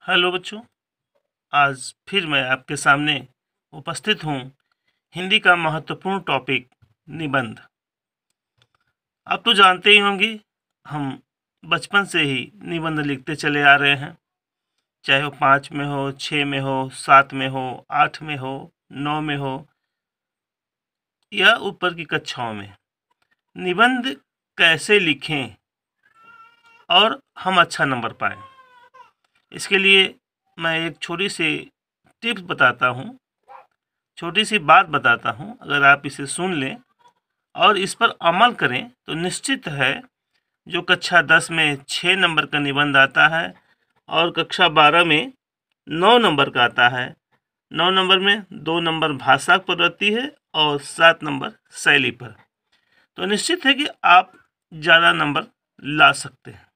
Hello बच्चों, आज फिर मैं आपके सामने उपस्थित हूँ। हिंदी का महत्वपूर्ण टॉपिक निबंध। आप तो जानते ही होंगे, हम बचपन से ही निबंध लिखते चले आ रहे हैं। चाहे वो 5 में हो, 6 में हो, 7 में हो, 8 में हो, 9 में हो या ऊपर की कक्षाओं में। निबंध कैसे लिखें और हम अच्छा नंबर पाएं, इसके लिए मैं एक छोटी सी टिप्स बताता हूँ, छोटी सी बात बताता हूँ। अगर आप इसे सुन लें और इस पर अमल करें तो निश्चित है जो कक्षा 10 में 6 नंबर का निबंध आता है और कक्षा 12 में 9 नंबर का आता है। 9 नंबर में 2 नंबर भाषा पर रहती है और 7 नंबर शैली पर, तो निश्चित है कि आप ज़्यादा नंबर ला सकते हैं।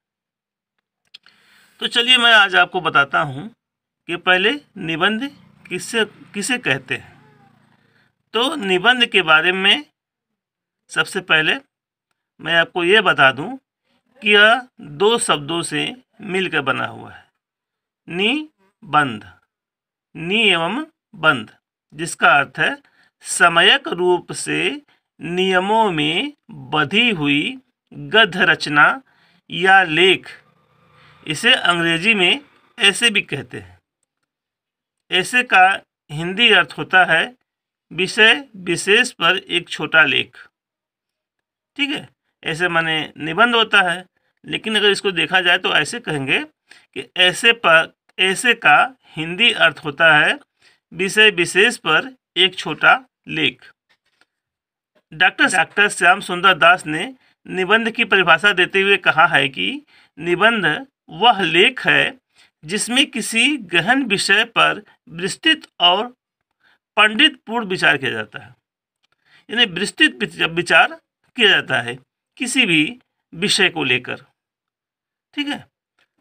तो चलिए मैं आज आपको बताता हूँ कि पहले निबंध किसे किसे कहते हैं। तो निबंध के बारे में सबसे पहले मैं आपको ये बता दूं कि यह 2 शब्दों से मिलकर बना हुआ है। निबंध, नि एवं बंध, जिसका अर्थ है समयक रूप से नियमों में बधी हुई गद्य रचना या लेख। इसे अंग्रेजी में ऐसे भी कहते हैं। ऐसे का हिंदी अर्थ होता है विषय विशेष पर एक छोटा लेख। ठीक है, ऐसे माने निबंध होता है, लेकिन अगर इसको देखा जाए तो ऐसे कहेंगे कि ऐसे का हिंदी अर्थ होता है विषय विशेष पर एक छोटा लेख। डॉक्टर श्याम सुंदर दास ने निबंध की परिभाषा देते हुए कहा है कि निबंध वह लेख है जिसमें किसी गहन विषय पर विस्तृत और पंडितपूर्ण विचार किया जाता है। यानी विस्तृत विचार किया जाता है किसी भी विषय को लेकर। ठीक है,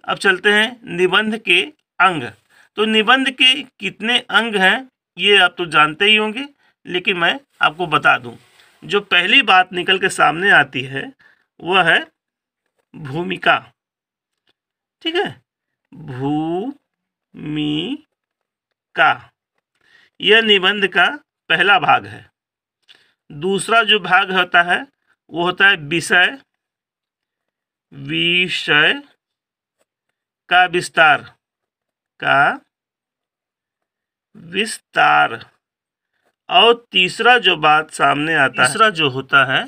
अब चलते हैं निबंध के अंग। तो निबंध के कितने अंग हैं ये आप तो जानते ही होंगे, लेकिन मैं आपको बता दूं। जो पहली बात निकल के सामने आती है वह है भूमिका। ठीक है, भूमिका, यह निबंध का पहला भाग है। दूसरा जो भाग होता है वो होता है विषय। विषय का विस्तार, और तीसरा जो बात सामने आता है, तीसरा जो होता है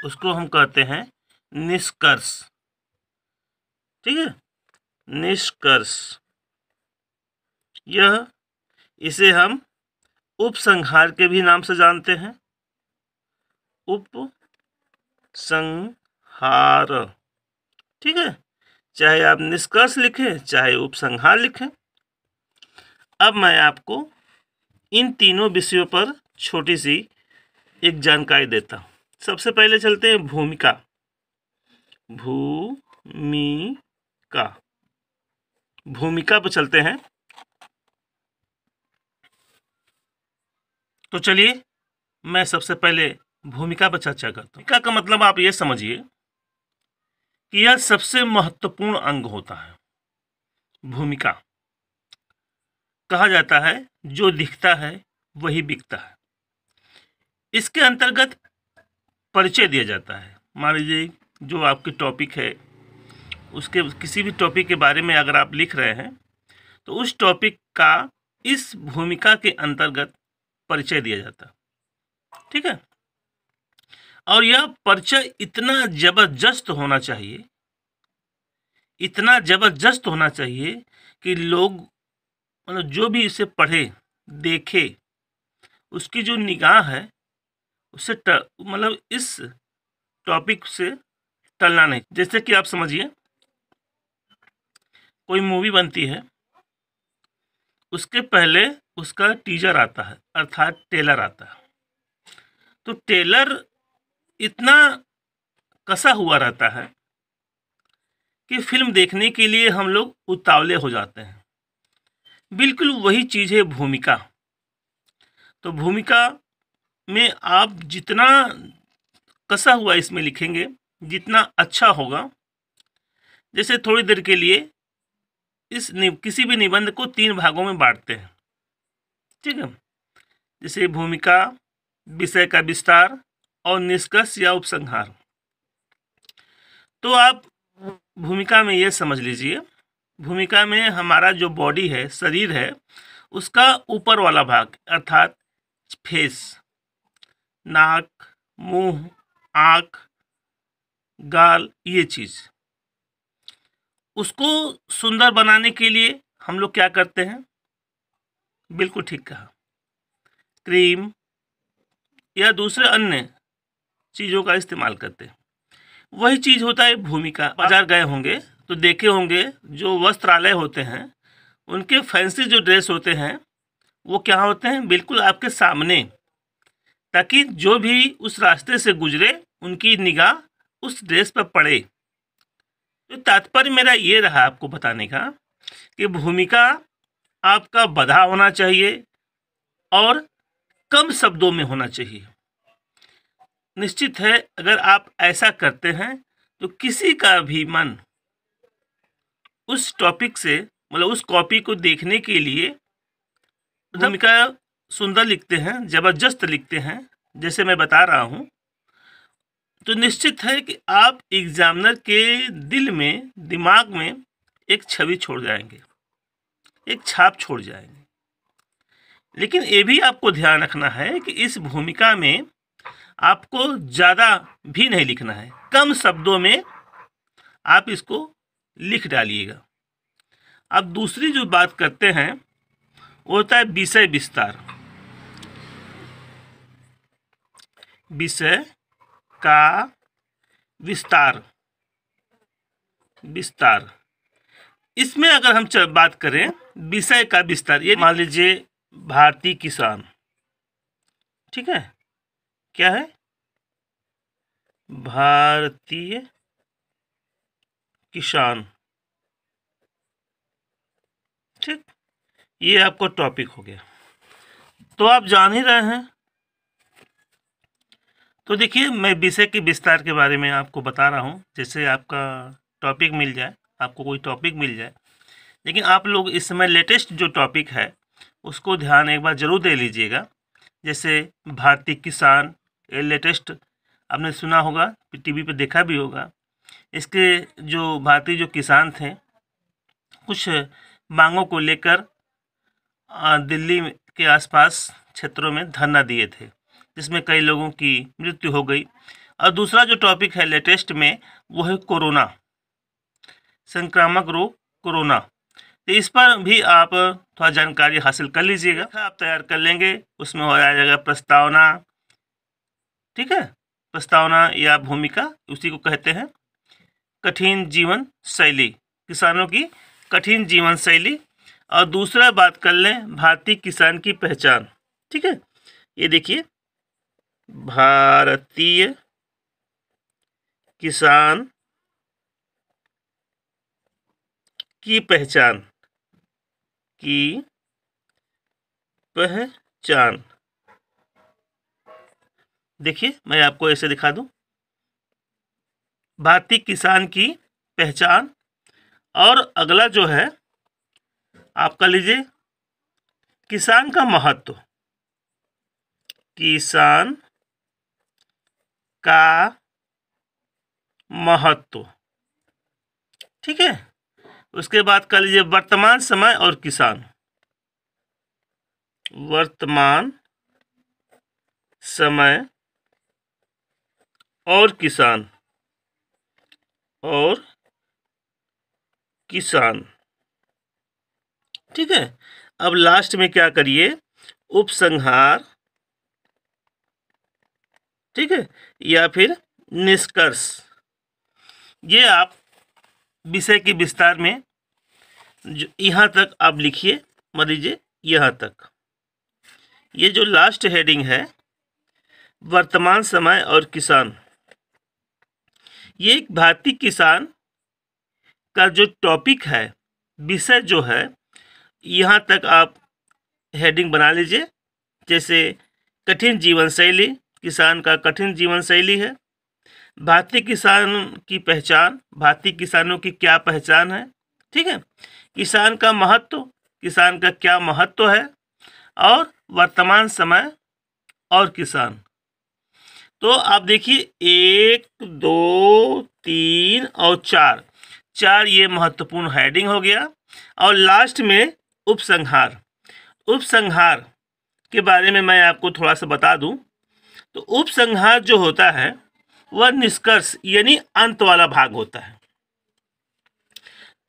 उसको हम कहते हैं निष्कर्ष। ठीक है, निष्कर्ष, इसे हम उपसंहार के भी नाम से जानते हैं। उपसंहार, ठीक है, चाहे आप निष्कर्ष लिखें चाहे उपसंहार लिखें। अब मैं आपको इन तीनों विषयों पर छोटी सी एक जानकारी देता हूँ। सबसे पहले चलते हैं भूमिका। भूमिका पर चलते हैं। तो चलिए मैं सबसे पहले भूमिका पर चर्चा करता हूँ। भूमिका का मतलब आप ये समझिए कि यह सबसे महत्वपूर्ण अंग होता है। भूमिका, कहा जाता है जो दिखता है वही बिकता है। इसके अंतर्गत परिचय दिया जाता है। मान लीजिए जो आपकी टॉपिक है, उसके किसी भी टॉपिक के बारे में अगर आप लिख रहे हैं तो उस टॉपिक का इस भूमिका के अंतर्गत परिचय दिया जाता है। ठीक है, और यह परिचय इतना जबरदस्त होना चाहिए, इतना जबरदस्त होना चाहिए कि लोग मतलब जो भी इसे पढ़े देखे उसकी जो निगाह है उससे मतलब इस टॉपिक से टलना नहीं। जैसे कि आप समझिए कोई मूवी बनती है, उसके पहले उसका टीजर आता है अर्थात ट्रेलर आता है। तो ट्रेलर इतना कसा हुआ रहता है कि फिल्म देखने के लिए हम लोग उतावले हो जाते हैं। बिल्कुल वही चीज़ है भूमिका। तो भूमिका में आप जितना कसा हुआ इसमें लिखेंगे जितना अच्छा होगा। जैसे थोड़ी देर के लिए किसी भी निबंध को 3 भागों में बांटते हैं, ठीक है। जैसे भूमिका, विषय का विस्तार और निष्कर्ष या उपसंहार। तो आप भूमिका में ये समझ लीजिए, भूमिका में हमारा जो बॉडी है, शरीर है, उसका ऊपर वाला भाग अर्थात फेस, नाक, मुंह, आँख, गाल, ये चीज़, उसको सुंदर बनाने के लिए हम लोग क्या करते हैं? बिल्कुल ठीक कहा, क्रीम या दूसरे अन्य चीज़ों का इस्तेमाल करते हैं। वही चीज़ होता है भूमिका। बाजार गए होंगे तो देखे होंगे जो वस्त्रालय होते हैं, उनके फैंसी जो ड्रेस होते हैं वो क्या होते हैं? बिल्कुल आपके सामने, ताकि जो भी उस रास्ते से गुजरे उनकी निगाह उस ड्रेस पर पड़े। तो तात्पर्य मेरा ये रहा आपको बताने का कि भूमिका आपका बधा होना चाहिए और कम शब्दों में होना चाहिए। निश्चित है अगर आप ऐसा करते हैं तो किसी का भी मन उस टॉपिक से, मतलब उस कॉपी को देखने के लिए, भूमिका सुंदर लिखते हैं, ज़बरदस्त लिखते हैं, जैसे मैं बता रहा हूँ, तो निश्चित है कि आप एग्जामिनर के दिल में, दिमाग में एक छवि छोड़ जाएंगे, एक छाप छोड़ जाएंगे। लेकिन ये भी आपको ध्यान रखना है कि इस भूमिका में आपको ज़्यादा भी नहीं लिखना है, कम शब्दों में आप इसको लिख डालिएगा। अब दूसरी जो बात करते हैं वो होता है विषय विस्तार। विषय का विस्तार, इसमें अगर हम बात करें विषय का विस्तार, ये मान लीजिए भारतीय किसान, ठीक है, क्या है? भारतीय किसान, ठीक, ये आपको टॉपिक हो गया। तो आप जान ही रहे हैं। तो देखिए मैं विषय के विस्तार के बारे में आपको बता रहा हूँ। जैसे आपका टॉपिक मिल जाए, आपको कोई टॉपिक मिल जाए, लेकिन आप लोग इस समय लेटेस्ट जो टॉपिक है उसको ध्यान एक बार ज़रूर दे लीजिएगा। जैसे भारतीय किसान, ये लेटेस्ट आपने सुना होगा, टीवी पे देखा भी होगा। इसके जो भारतीय जो किसान थे, कुछ मांगों को लेकर दिल्ली के आसपास क्षेत्रों में धरना दिए थे, जिसमें कई लोगों की मृत्यु हो गई। और दूसरा जो टॉपिक है लेटेस्ट में वो है कोरोना, संक्रामक रोग कोरोना। तो इस पर भी आप थोड़ा जानकारी हासिल कर लीजिएगा, आप तैयार कर लेंगे। उसमें हो जाएगा प्रस्तावना, ठीक है, प्रस्तावना या भूमिका, उसी को कहते हैं कठिन जीवन शैली, किसानों की कठिन जीवन शैली। और दूसरा बात कर लें भारतीय किसान की पहचान, ठीक है। ये देखिए भारतीय किसान की पहचान, देखिए मैं आपको ऐसे दिखा दूं, भारतीय किसान की पहचान। और अगला जो है आप कर लीजिए किसान का महत्व, किसान का महत्व, ठीक है। उसके बाद कर लीजिए वर्तमान समय और किसान, वर्तमान समय और किसान, ठीक है। अब लास्ट में क्या करिए, उपसंहार, ठीक है, या फिर निष्कर्ष। ये आप विषय के विस्तार में यहाँ तक आप लिखिए, मान लीजिए यहाँ तक। ये जो लास्ट हेडिंग है वर्तमान समय और किसान, ये एक भारतीय किसान का जो टॉपिक है, विषय जो है, यहाँ तक आप हेडिंग बना लीजिए। जैसे कठिन जीवन शैली, किसान का कठिन जीवन शैली है। भारतीय किसान की पहचान, भारतीय किसानों की क्या पहचान है, ठीक है। किसान का महत्व, किसान का क्या महत्व है, और वर्तमान समय और किसान। तो आप देखिए 1, 2, 3 और 4 ये महत्वपूर्ण हेडिंग हो गया। और लास्ट में उपसंहार। उपसंहार के बारे में मैं आपको थोड़ा सा बता दूं। तो उपसंहार जो होता है वह निष्कर्ष यानी अंत वाला भाग होता है।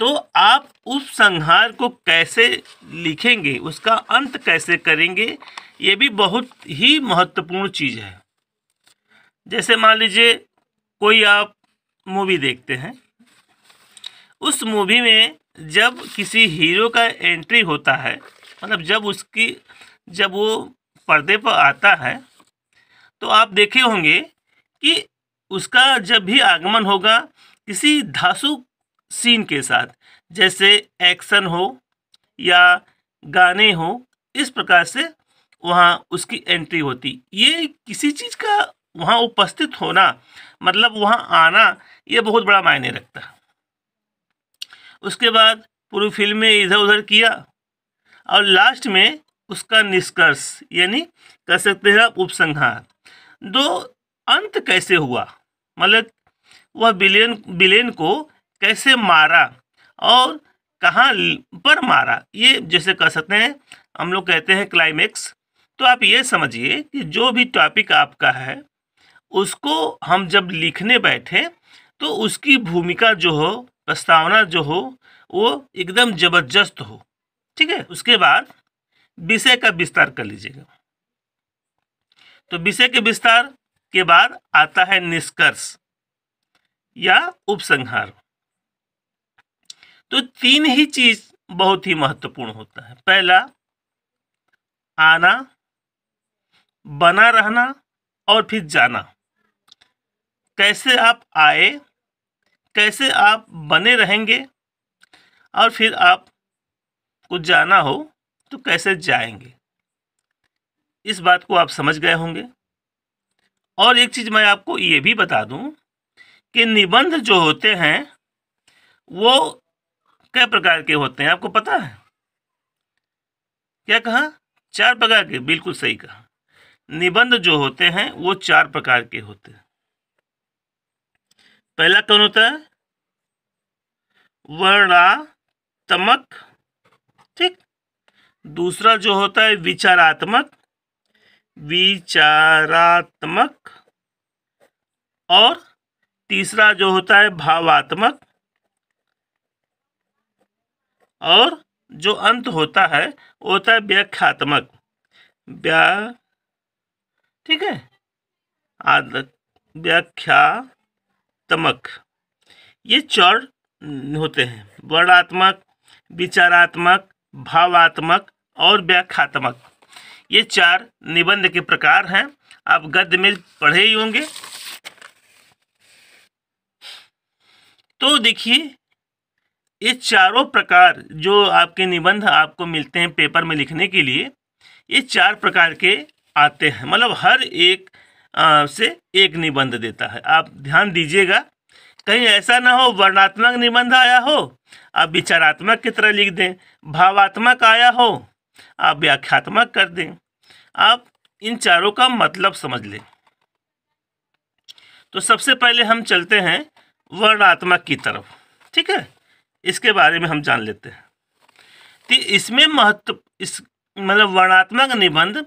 तो आप उपसंहार को कैसे लिखेंगे, उसका अंत कैसे करेंगे, ये भी बहुत ही महत्वपूर्ण चीज़ है। जैसे मान लीजिए कोई आप मूवी देखते हैं, उस मूवी में जब किसी हीरो का एंट्री होता है, मतलब जब वो पर्दे पर आता है, तो आप देखे होंगे कि उसका जब भी आगमन होगा किसी धांसू सीन के साथ, जैसे एक्शन हो या गाने हो, इस प्रकार से वहाँ उसकी एंट्री होती। ये किसी चीज़ का वहाँ उपस्थित होना, मतलब वहाँ आना, ये बहुत बड़ा मायने रखता है। उसके बाद पूरी फिल्म में इधर उधर किया और लास्ट में उसका निष्कर्ष यानी कह सकते हैं आप उपसंहार। दो अंत कैसे हुआ, मतलब वह विलेन को कैसे मारा और कहाँ पर मारा, ये जैसे कह सकते हैं हम लोग कहते हैं क्लाइमेक्स। तो आप ये समझिए कि जो भी टॉपिक आपका है उसको हम जब लिखने बैठे तो उसकी भूमिका जो हो, प्रस्तावना जो हो, वो एकदम जबरदस्त हो। ठीक है, उसके बाद विषय का विस्तार कर लीजिएगा। तो विषय के विस्तार के बाद आता है निष्कर्ष या उपसंहार। तो 3 ही चीज बहुत ही महत्वपूर्ण होता है। पहला आना, बना रहना और फिर जाना। कैसे आप आए, कैसे आप बने रहेंगे, और फिर आप को जाना हो तो कैसे जाएंगे। इस बात को आप समझ गए होंगे। और एक चीज मैं आपको ये भी बता दूं कि निबंध जो होते हैं वो कई प्रकार के होते हैं, आपको पता है? क्या कहा? 4 प्रकार के, बिल्कुल सही कहा। निबंध जो होते हैं वो 4 प्रकार के होते हैं। पहला कौन होता है? वर्णनात्मक। ठीक। दूसरा जो होता है विचारात्मक। और तीसरा जो होता है भावात्मक। और जो अंत होता है वो होता है व्याख्यात्मक। ठीक है, व्याख्यात्मक। ये 4 होते हैं, वर्णात्मक, विचारात्मक, भावात्मक और व्याख्यात्मक। ये 4 निबंध के प्रकार हैं। आप गद्य में पढ़े ही होंगे। तो देखिए ये चारों प्रकार जो आपके निबंध आपको मिलते हैं पेपर में लिखने के लिए, ये 4 प्रकार के आते हैं। मतलब हर एक से एक निबंध देता है। आप ध्यान दीजिएगा, कहीं ऐसा ना हो वर्णात्मक निबंध आया हो आप विचारात्मक की तरह लिख दें, भावात्मक आया हो आप व्याख्यात्मक कर दें। आप इन चारों का मतलब समझ लें। तो सबसे पहले हम चलते हैं वर्णात्मक की तरफ। ठीक है, इसके बारे में हम जान लेते हैं। तो इसमें मतलब वर्णात्मक निबंध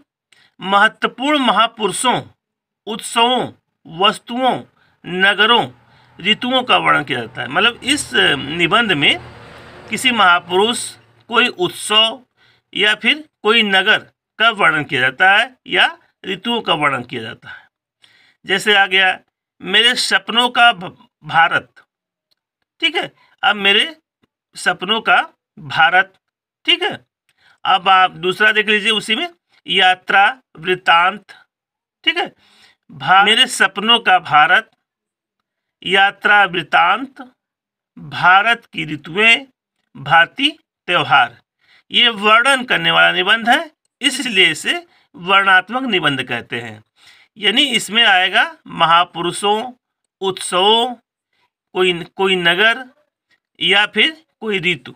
महत्वपूर्ण महापुरुषों, उत्सवों, वस्तुओं, नगरों, ऋतुओं का वर्णन किया जाता है। मतलब इस निबंध में किसी महापुरुष, कोई उत्सव या फिर कोई नगर का वर्णन किया जाता है या ऋतुओं का वर्णन किया जाता है। जैसे आ गया मेरे सपनों का भारत। ठीक है, अब मेरे सपनों का भारत। ठीक है, अब आप दूसरा देख लीजिए, उसी में यात्रा वृत्तांत। ठीक है, मेरे सपनों का भारत, यात्रा वृत्तांत, भारत की ऋतुएं, भारतीय त्योहार। ये वर्णन करने वाला निबंध है, इसलिए इसे वर्णात्मक निबंध कहते हैं। यानी इसमें आएगा महापुरुषों, उत्सवों, कोई नगर या फिर कोई ऋतु,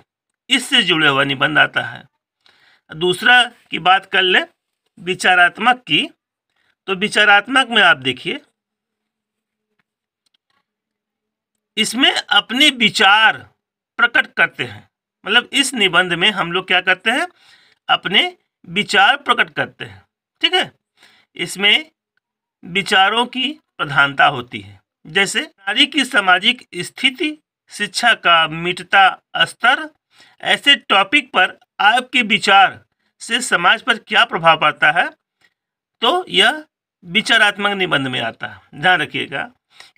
इससे जुड़े हुआ निबंध आता है। दूसरा की बात कर ले विचारात्मक की, तो विचारात्मक में आप देखिए, इसमें अपने विचार प्रकट करते हैं। मतलब इस निबंध में हम लोग क्या करते हैं, अपने विचार प्रकट करते हैं। ठीक है, इसमें विचारों की प्रधानता होती है। जैसे नारी की सामाजिक स्थिति, शिक्षा का मिटता स्तर, ऐसे टॉपिक पर आपके विचार से समाज पर क्या प्रभाव पड़ता है, तो यह विचारात्मक निबंध में आता है। ध्यान रखिएगा,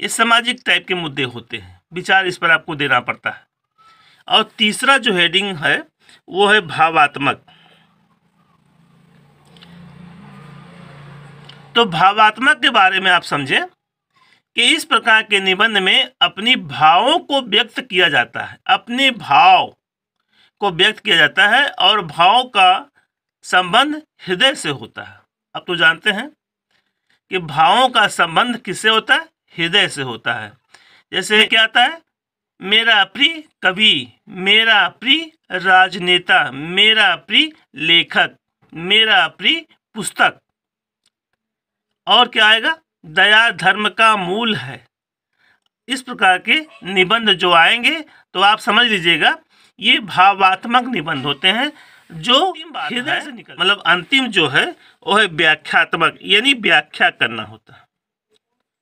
ये सामाजिक टाइप के मुद्दे होते हैं, विचार इस पर आपको देना पड़ता है। और तीसरा जो हेडिंग है वो है भावात्मक। तो भावात्मक के बारे में आप समझें कि इस प्रकार के निबंध में अपनी भावों को व्यक्त किया जाता है, अपने भाव को व्यक्त किया जाता है और भाव का संबंध हृदय से होता है। अब तो जानते हैं कि भावों का संबंध किससे होता है, हृदय से होता है। जैसे क्या आता है, मेरा प्रिय कवि, मेरा प्रिय राजनेता, मेरा प्रिय लेखक, मेरा प्रिय पुस्तक। और क्या आएगा, दया धर्म का मूल है। इस प्रकार के निबंध जो आएंगे तो आप समझ लीजिएगा ये भावात्मक निबंध होते हैं जो हृदय से निकल, मतलब अंतिम जो है वो है व्याख्यात्मक, यानी व्याख्या करना होता है।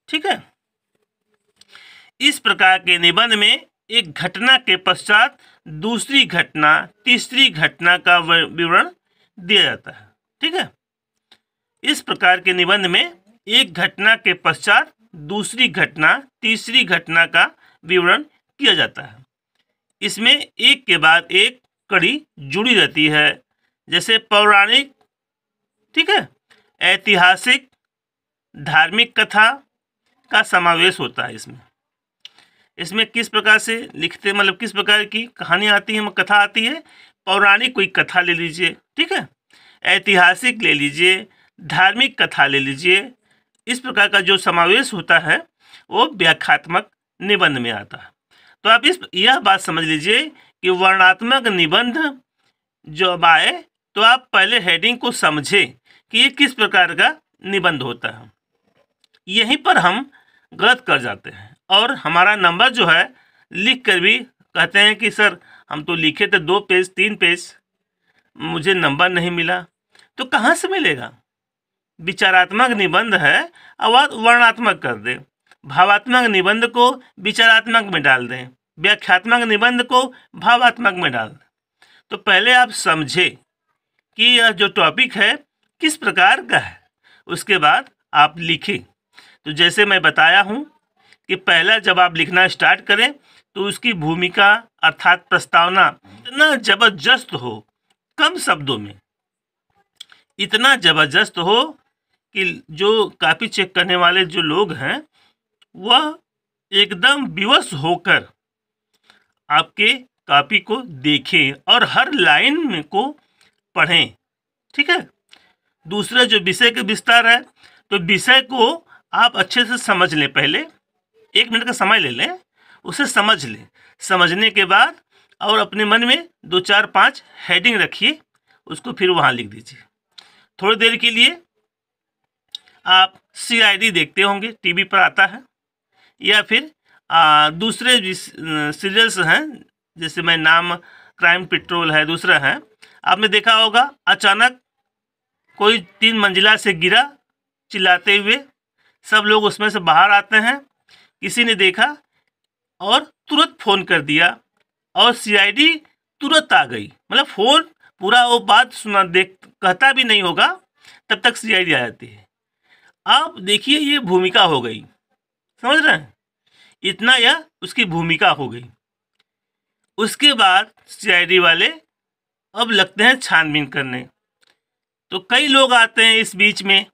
ठीक है, इस प्रकार के निबंध में एक घटना के पश्चात दूसरी घटना, तीसरी घटना का विवरण दिया जाता है। ठीक है, इस प्रकार के निबंध में एक घटना के पश्चात दूसरी घटना, तीसरी घटना का विवरण किया जाता है। इसमें एक के बाद एक कड़ी जुड़ी रहती है, जैसे पौराणिक, ठीक है, ऐतिहासिक, धार्मिक कथा का समावेश होता है। इसमें किस प्रकार से लिखते, मतलब किस प्रकार की कहानी आती है, कथा आती है। पौराणिक कोई कथा ले लीजिए, ठीक है, ऐतिहासिक ले लीजिए, धार्मिक कथा ले लीजिए। इस प्रकार का जो समावेश होता है वो व्याख्यात्मक निबंध में आता है। तो आप यह बात समझ लीजिए कि वर्णनात्मक निबंध जब आए तो आप पहले हेडिंग को समझें कि ये किस प्रकार का निबंध होता है। यहीं पर हम गलत कर जाते हैं और हमारा नंबर जो है लिख कर भी कहते हैं कि सर हम तो लिखे थे 2 पेज 3 पेज, मुझे नंबर नहीं मिला। तो कहाँ से मिलेगा? विचारात्मक निबंध है और वर्णनात्मक कर दें, भावात्मक निबंध को विचारात्मक में डाल दें, व्याख्यात्मक निबंध को भावात्मक में डाल दें। तो पहले आप समझें कि यह जो टॉपिक है किस प्रकार का है, उसके बाद आप लिखें। तो जैसे मैं बताया हूँ कि पहला जब आप लिखना स्टार्ट करें तो उसकी भूमिका अर्थात प्रस्तावना इतना ज़बरदस्त हो, कम शब्दों में इतना ज़बरदस्त हो कि जो कॉपी चेक करने वाले जो लोग हैं वह एकदम विवश होकर आपके कॉपी को देखें और हर लाइन को पढ़ें। ठीक है, दूसरा जो विषय का विस्तार है, तो विषय को आप अच्छे से समझ लें। पहले 1 मिनट का समय ले लें, उसे समझ लें। समझने के बाद और अपने मन में 2 4 5 हेडिंग रखिए, उसको फिर वहाँ लिख दीजिए। थोड़ी देर के लिए आप CID देखते होंगे, टीवी पर आता है, या फिर दूसरे सीरियल्स हैं, जैसे मैं नाम क्राइम पेट्रोल है, दूसरा है, आपने देखा होगा अचानक कोई 3 मंजिला से गिरा चिल्लाते हुए, सब लोग उसमें से बाहर आते हैं। किसी ने देखा और तुरंत फ़ोन कर दिया और CID तुरंत आ गई। मतलब फ़ोन पूरा वो बात सुना कहता भी नहीं होगा तब तक CID आ जाती है। आप देखिए ये भूमिका हो गई, समझ रहे हैं, इतना यह उसकी भूमिका हो गई। उसके बाद CID वाले अब लगते हैं छानबीन करने। तो कई लोग आते हैं इस बीच में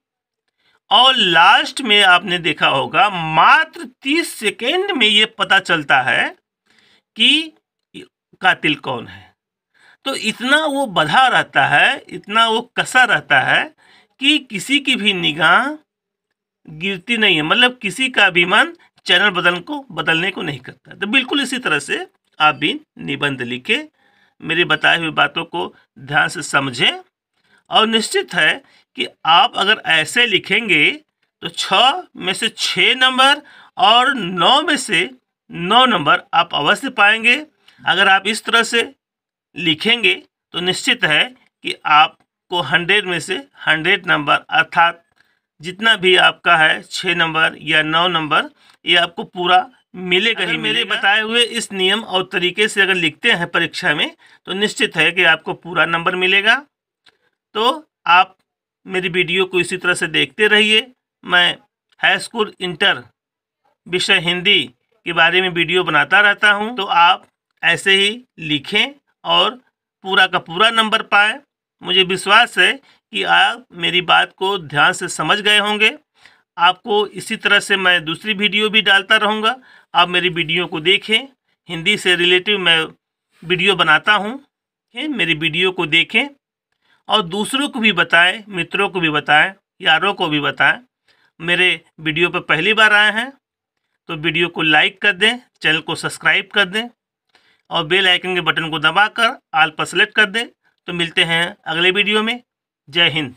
और लास्ट में आपने देखा होगा मात्र 30 सेकेंड में ये पता चलता है कि कातिल कौन है। तो इतना वो बधा रहता है, इतना वो कसा रहता है कि किसी की भी निगाह गिरती नहीं है, मतलब किसी का भी मन चैनल बदलने को नहीं करता। तो बिल्कुल इसी तरह से आप भी निबंध लिखें, मेरी बताई हुई बातों को ध्यान से समझें। और निश्चित है कि आप अगर ऐसे लिखेंगे तो 6 में से 6 नंबर और 9 में से 9 नंबर आप अवश्य पाएंगे। अगर आप इस तरह से लिखेंगे तो निश्चित है कि आपको 100 में से 100 नंबर अर्थात जितना भी आपका है 6 नंबर या 9 नंबर ये आपको पूरा मिलेगा ही। मेरे बताए हुए इस नियम और तरीके से अगर लिखते हैं परीक्षा में तो निश्चित है कि आपको पूरा नंबर मिलेगा। तो आप मेरी वीडियो को इसी तरह से देखते रहिए। मैं हाई स्कूल इंटर विषय हिंदी के बारे में वीडियो बनाता रहता हूं, तो आप ऐसे ही लिखें और पूरा का पूरा नंबर पाएं। मुझे विश्वास है कि आप मेरी बात को ध्यान से समझ गए होंगे। आपको इसी तरह से मैं दूसरी वीडियो भी डालता रहूँगा। आप मेरी वीडियो को देखें, हिंदी से रिलेटिव मैं वीडियो बनाता हूँ। मेरी वीडियो को देखें और दूसरों को भी बताएं, मित्रों को भी बताएं, यारों को भी बताएं। मेरे वीडियो पर पहली बार आए हैं तो वीडियो को लाइक कर दें, चैनल को सब्सक्राइब कर दें और बेल आइकन के बटन को दबाकर ऑल पर सेलेक्ट कर दें। तो मिलते हैं अगले वीडियो में। जय हिंद।